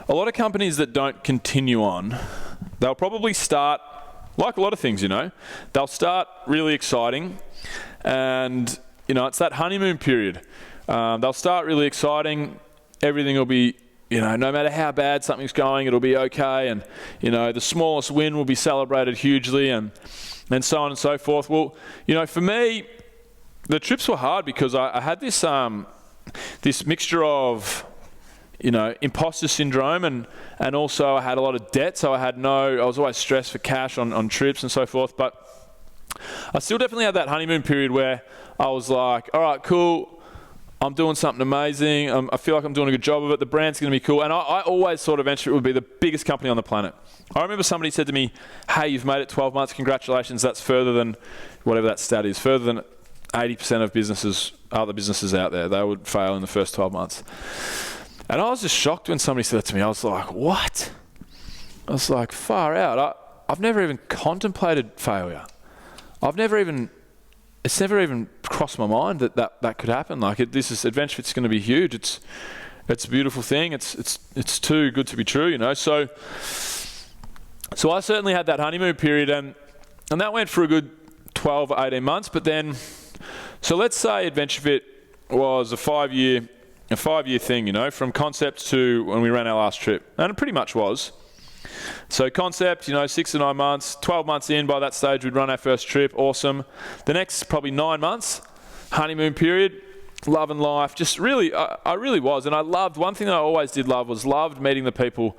a lot of companies that don't continue on, they'll probably start, like a lot of things, they'll start really exciting, and, it's that honeymoon period. They'll start really exciting, everything will be, no matter how bad something's going, it'll be okay, and, the smallest win will be celebrated hugely, and so on and so forth. Well, for me, the trips were hard because I had this this mixture of, imposter syndrome, and also I had a lot of debt, so I was always stressed for cash on trips and so forth. But I still definitely had that honeymoon period where I was like, all right, cool, I'm doing something amazing, I feel like I'm doing a good job of it, the brand's going to be cool. And I always thought AdventureFit would be the biggest company on the planet. I remember somebody said to me, hey, you've made it 12 months, congratulations, that's further than, whatever that stat is, further than 80% of other businesses out there. They would fail in the first 12 months. And I was just shocked when somebody said that to me. I was like, what? I was like, far out. I've never even contemplated failure. It's never even crossed my mind that could happen. Like, AdventureFit's going to be huge. It's a beautiful thing. It's too good to be true, So I certainly had that honeymoon period, and that went for a good 12 or 18 months. But then, so let's say AdventureFit was a 5-year thing, from concept to when we ran our last trip, and it pretty much was. So concept, 6 to 9 months, 12 months in, by that stage we'd run our first trip, awesome. The next probably 9 months, honeymoon period, love and life, just really, I really was. And I loved, one thing that I always did love was loved meeting the people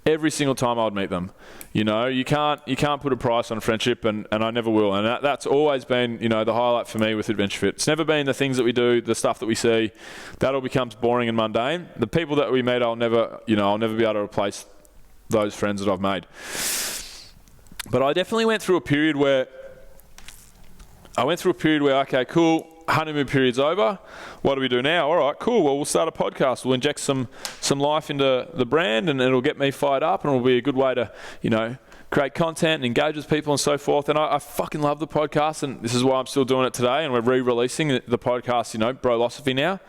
every single time I would meet them. You can't put a price on friendship, and I never will. And that's always been, the highlight for me with AdventureFit. It's never been the things that we do, the stuff that we see, that all becomes boring and mundane. The people that we meet, I'll never be able to replace those friends that I've made. But I definitely went through a period where, okay, cool, honeymoon period's over. What do we do now? All right, cool. Well, we'll start a podcast. We'll inject some life into the brand, and it'll get me fired up, and it'll be a good way to, create content and engage with people and so forth. And I fucking love the podcast, and this is why I'm still doing it today. And we're re-releasing the podcast, Brolosophy now.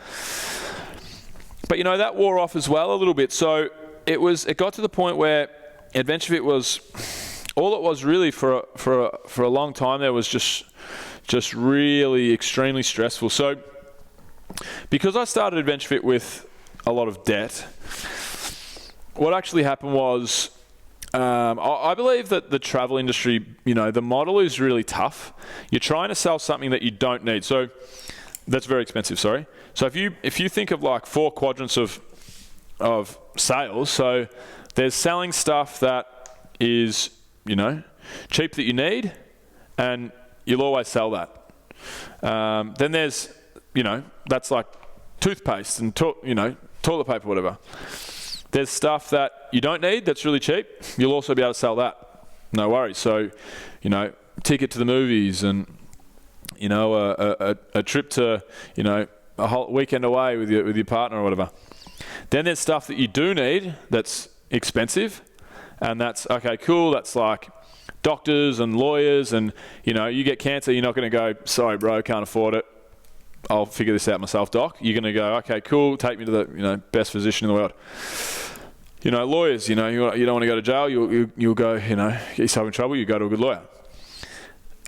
But that wore off as well a little bit. So it got to the point where AdventureFit was, all it was really for a long time there was just really extremely stressful. So because I started AdventureFit with a lot of debt, what actually happened was, I believe that the travel industry, the model is really tough. You're trying to sell something that you don't need. So that's very expensive, sorry. So if you think of like 4 quadrants of sales, so there's selling stuff that is, cheap that you need, and you'll always sell that. Then there's, that's like toothpaste and toilet paper, whatever. There's stuff that you don't need that's really cheap. You'll also be able to sell that. No worries. So, ticket to the movies, and a trip to, a whole weekend away with your partner or whatever. Then there's stuff that you do need that's expensive, and that's, okay, cool, that's like doctors and lawyers, and you get cancer, you're not going to go, sorry bro, can't afford it, I'll figure this out myself, doc. You're going to go, okay, cool, take me to the best physician in the world. Lawyers, you don't want to go to jail, you'll go, get yourself in trouble, you go to a good lawyer.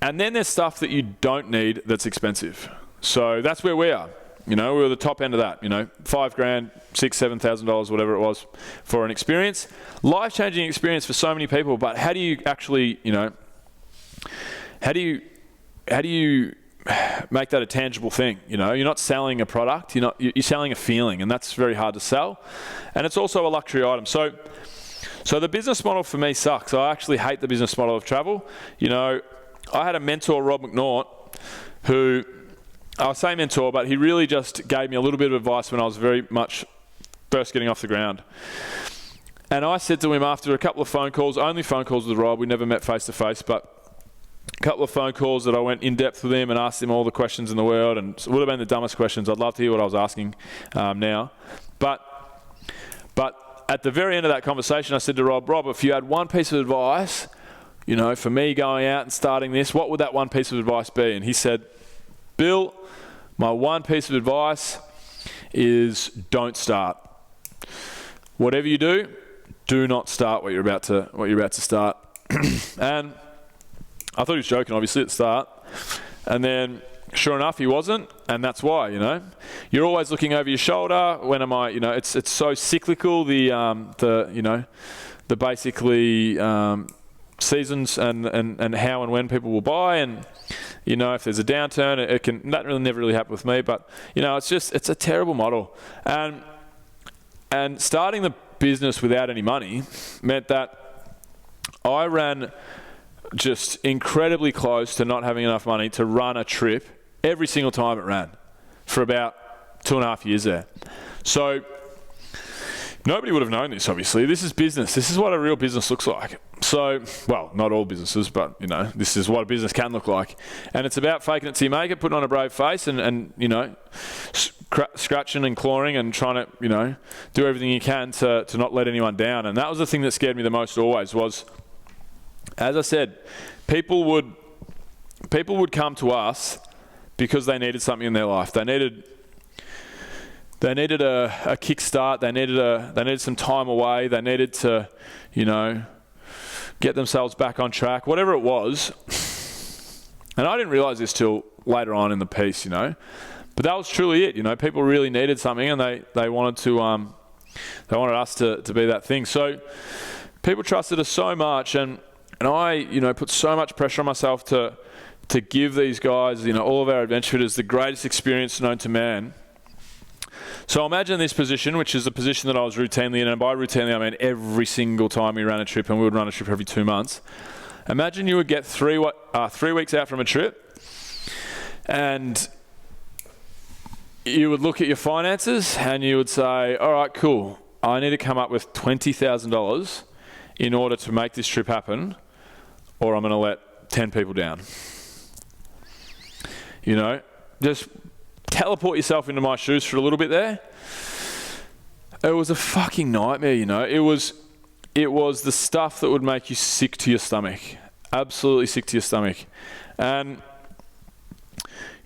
And then there's stuff that you don't need that's expensive. So that's where we are. We're the top end of that, $5,000, $6,000, $7,000, whatever it was, for an experience. Life-changing experience for so many people, but how do you actually, how do you make that a tangible thing? You're not selling a product, you're selling a feeling, and that's very hard to sell. And it's also a luxury item. So the business model for me sucks. I actually hate the business model of travel. I had a mentor, Rob McNaught, who, I'll say mentor, but he really just gave me a little bit of advice when I was very much first getting off the ground. And I said to him after a couple of phone calls, only phone calls with Rob, we never met face to face, but a couple of phone calls that I went in depth with him and asked him all the questions in the world, and it would have been the dumbest questions. I'd love to hear what I was asking now. But at the very end of that conversation, I said to Rob, if you had one piece of advice, for me going out and starting this, what would that one piece of advice be? And he said, Bill, my one piece of advice is don't start. Whatever you do, do not start what you're about to start. And I thought he was joking, obviously, at the start. And then, sure enough, he wasn't, and that's why, You're always looking over your shoulder. When am I, it's so cyclical, the basically seasons and how and when people will buy, and, if there's a downturn, that never really happened with me, but, it's a terrible model. And starting the business without any money meant that I ran just incredibly close to not having enough money to run a trip every single time it ran for about 2.5 years there. So nobody would have known this, obviously. This is business. This is what a real business looks like. So, well, not all businesses, but, this is what a business can look like. And it's about faking it till you make it, putting on a brave face and scratching and clawing and trying to, do everything you can to not let anyone down. And that was the thing that scared me the most always was, as I said, people would come to us because they needed something in their life. They needed a kickstart. They needed some time away. They needed to, get themselves back on track, whatever it was. And I didn't realize this till later on in the piece, but that was truly it. People really needed something, and they wanted us to be that thing. So people trusted us so much, and I, put so much pressure on myself to give these guys, all of our adventure fitters, the greatest experience known to man. So imagine this position, which is a position that I was routinely in, and by routinely I mean every single time we ran a trip, and we would run a trip every 2 months. Imagine you would get 3 weeks out from a trip, and you would look at your finances, and you would say, all right, cool, I need to come up with $20,000 in order to make this trip happen, or I'm going to let 10 people down. Just teleport yourself into my shoes for a little bit there. It was a fucking nightmare, It was the stuff that would make you sick to your stomach. Absolutely sick to your stomach. And,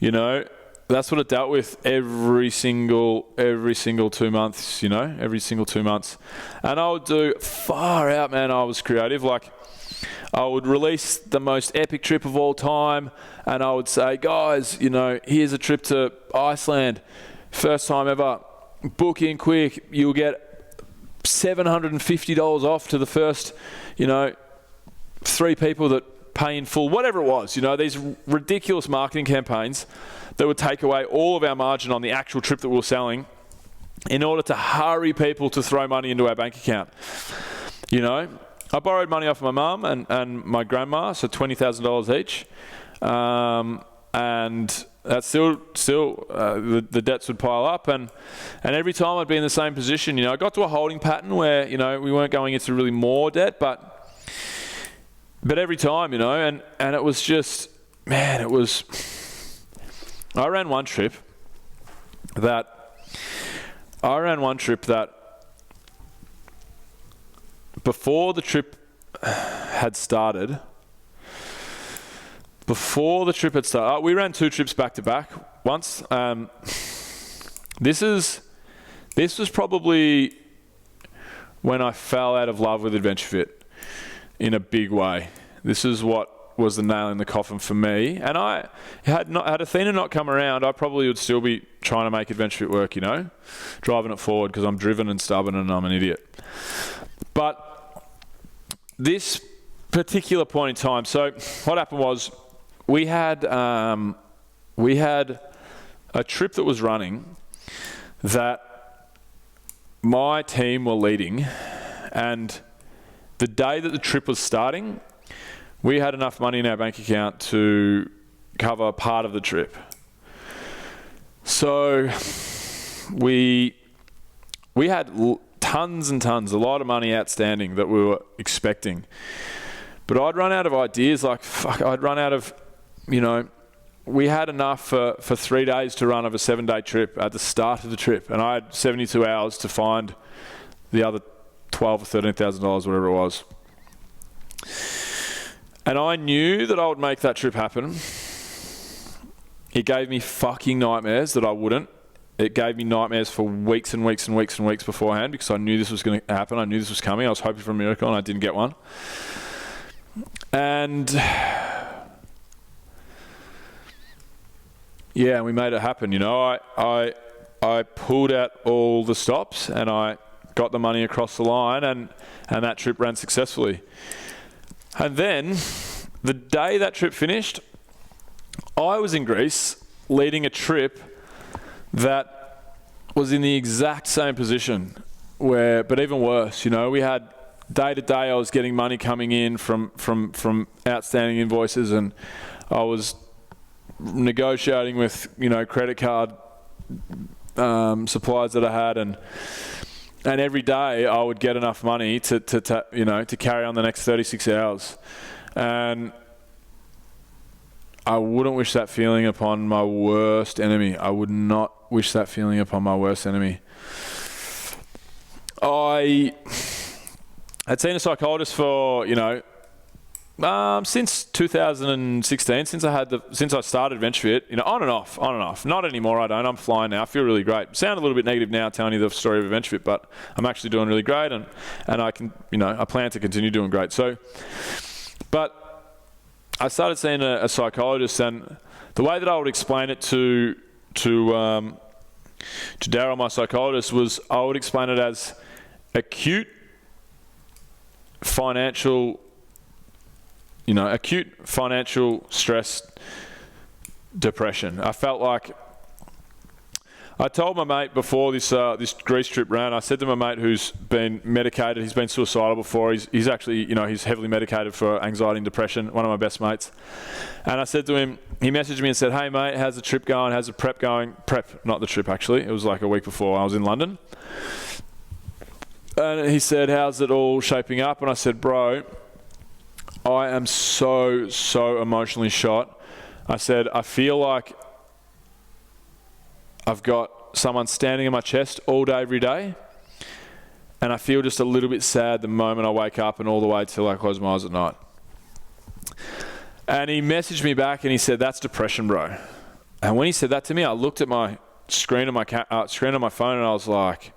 that's what it dealt with every single 2 months, every single 2 months. And I would do far out, man. I was creative. Like, I would release the most epic trip of all time, and I would say, guys, here's a trip to Iceland, first time ever, book in quick, you'll get $750 off to the first, 3 people that pay in full, whatever it was, these ridiculous marketing campaigns that would take away all of our margin on the actual trip that we were selling in order to hurry people to throw money into our bank account. I borrowed money off my mum and my grandma, so $20,000 each. And that's still the debts would pile up. And every time I'd be in the same position, I got to a holding pattern where, we weren't going into really more debt, but every time, and it was just, man, I ran one trip that before the trip had started, we ran 2 trips back to back once. This was probably when I fell out of love with AdventureFit in a big way. This is what was the nail in the coffin for me. And I had Athena not come around, I probably would still be trying to make AdventureFit work, driving it forward because I'm driven and stubborn and I'm an idiot. But this particular point in time, so what happened was we had a trip that was running that my team were leading, and the day that the trip was starting, we had enough money in our bank account to cover part of the trip. So we had tons and tons, a lot of money outstanding that we were expecting. But I'd run out of ideas, I'd run out of, we had enough for 3 days to run of a 7-day trip at the start of the trip. And I had 72 hours to find the other $12,000 or $13,000, whatever it was. And I knew that I would make that trip happen. It gave me fucking nightmares that I wouldn't. it gave me nightmares for weeks and weeks and weeks and weeks beforehand, because I knew this was going to happen. I knew this was coming. I was hoping for a miracle, and I didn't get one. And yeah, we made it happen. I pulled out all the stops, and I got the money across the line, and that trip ran successfully. And then the day that trip finished, I was in Greece leading a trip that was in the exact same position, but even worse. We had day to day, I was getting money coming in from outstanding invoices, and I was negotiating with credit card suppliers that I had, and every day I would get enough money to carry on the next 36 hours. And I wouldn't wish that feeling upon my worst enemy. I would not wish that feeling upon my worst enemy. I had seen a psychologist for, since 2016, since I started AdventureFit, on and off. Not anymore, I don't. I'm flying now. I feel really great. Sound a little bit negative now telling you the story of AdventureFit, but I'm actually doing really great, and I can, I plan to continue doing great. But I started seeing a psychologist, and the way that I would explain it to Daryl, my psychologist, was I would explain it as acute financial stress depression. I felt like, I told my mate before this Greece trip ran, I said to my mate who's been medicated, he's been suicidal before, he's actually, he's heavily medicated for anxiety and depression, one of my best mates. And I said to him, he messaged me and said, "Hey mate, how's the trip going? How's the prep going?" Prep, not the trip actually. It was like a week before I was in London. And he said, "How's it all shaping up?" And I said, "Bro, I am so emotionally shot." I said, "I feel like I've got someone standing on my chest all day, every day. And I feel just a little bit sad the moment I wake up and all the way till I close my eyes at night." And he messaged me back and he said, "That's depression, bro." And when he said that to me, I looked at my screen on my phone and I was like,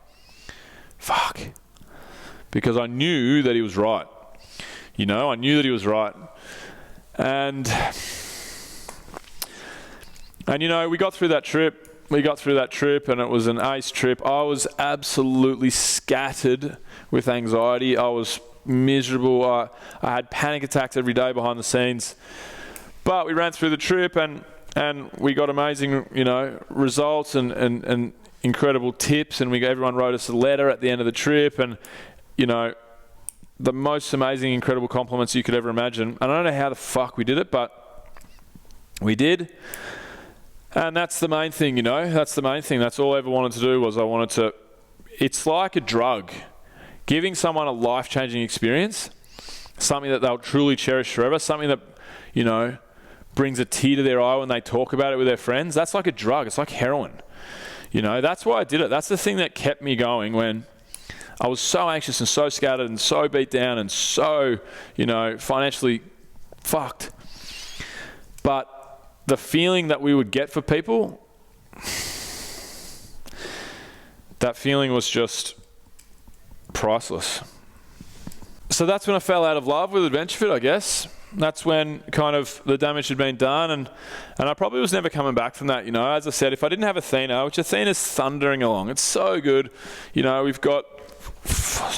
fuck. Because I knew that he was right. I knew that he was right. And we got through that trip. And it was an ace trip. I was absolutely scattered with anxiety. I was miserable. I had panic attacks every day behind the scenes. But we ran through the trip and we got amazing, results and incredible tips. And everyone wrote us a letter at the end of the trip. And, the most amazing, incredible compliments you could ever imagine. I don't know how the fuck we did it, but we did. And that's the main thing, That's the main thing. That's all I ever wanted to do was it's like a drug. Giving someone a life-changing experience, something that they'll truly cherish forever, something that, brings a tear to their eye when they talk about it with their friends. That's like a drug. It's like heroin. That's why I did it. That's the thing that kept me going when I was so anxious and so scattered and so beat down and so, financially fucked. But the feeling that we would get for people, that feeling was just priceless. So that's when I fell out of love with AdventureFit, I guess. That's when kind of the damage had been done, and I probably was never coming back from that. As I said, if I didn't have Athena, which Athena's thundering along, it's so good. We've got,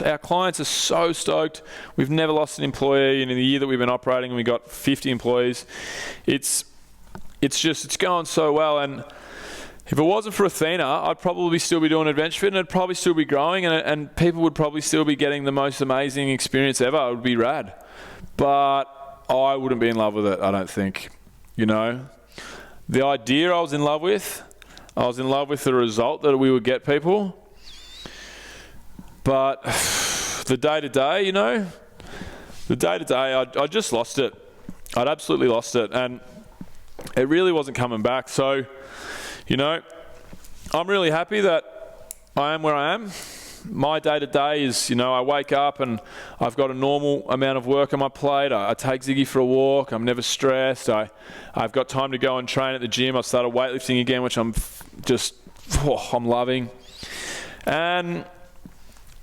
our clients are so stoked. We've never lost an employee, and in the year that we've been operating, we got 50 employees. It's going so well, and if it wasn't for Athena, I'd probably still be doing AdventureFit, and it'd probably still be growing, and people would probably still be getting the most amazing experience ever. It would be rad. But I wouldn't be in love with it, I don't think. The idea I was in love with the result that we would get people. But the day-to-day, I just lost it. I'd absolutely lost it, and it really wasn't coming back. So, I'm really happy that I am where I am. My day-to-day is, I wake up and I've got a normal amount of work on my plate. I take Ziggy for a walk. I'm never stressed. I've got time to go and train at the gym. I've started weightlifting again, which I'm just I'm loving. And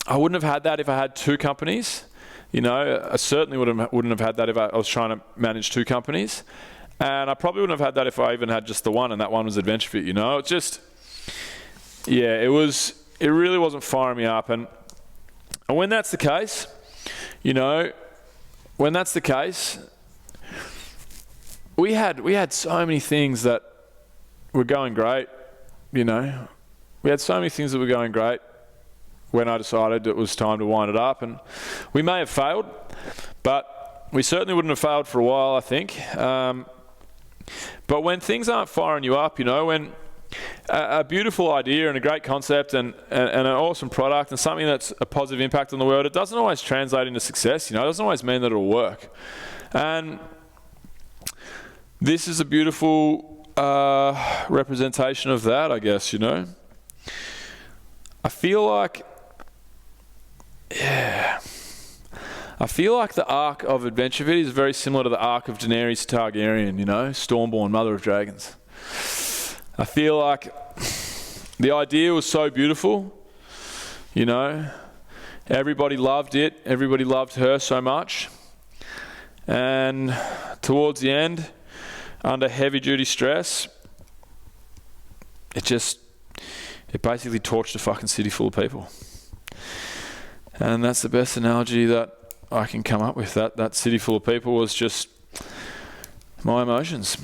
I wouldn't have had that if I had 2 companies. You know, I certainly wouldn't have had that if I was trying to manage 2 companies. And I probably wouldn't have had that if I even had just the one, and that one was AdventureFit, you know. It's just, yeah, it really wasn't firing me up. And when that's the case, you know, we had so many things that were going great, you know. We had so many things that were going great when I decided it was time to wind it up. And we may have failed, but we certainly wouldn't have failed for a while, I think. But when things aren't firing you up, you know, when a beautiful idea and a great concept and an awesome product and something that's a positive impact on the world, it doesn't always translate into success, you know. It doesn't always mean that it'll work. And this is a beautiful representation of that, I guess, you know. I feel like the arc of AdventureFit is very similar to the arc of Daenerys Targaryen, you know, Stormborn, Mother of Dragons. I feel like the idea was so beautiful, you know. Everybody loved it. Everybody loved her so much. And towards the end, under heavy-duty stress, it basically torched a fucking city full of people. And that's the best analogy that I can come up with. That city full of people was just my emotions.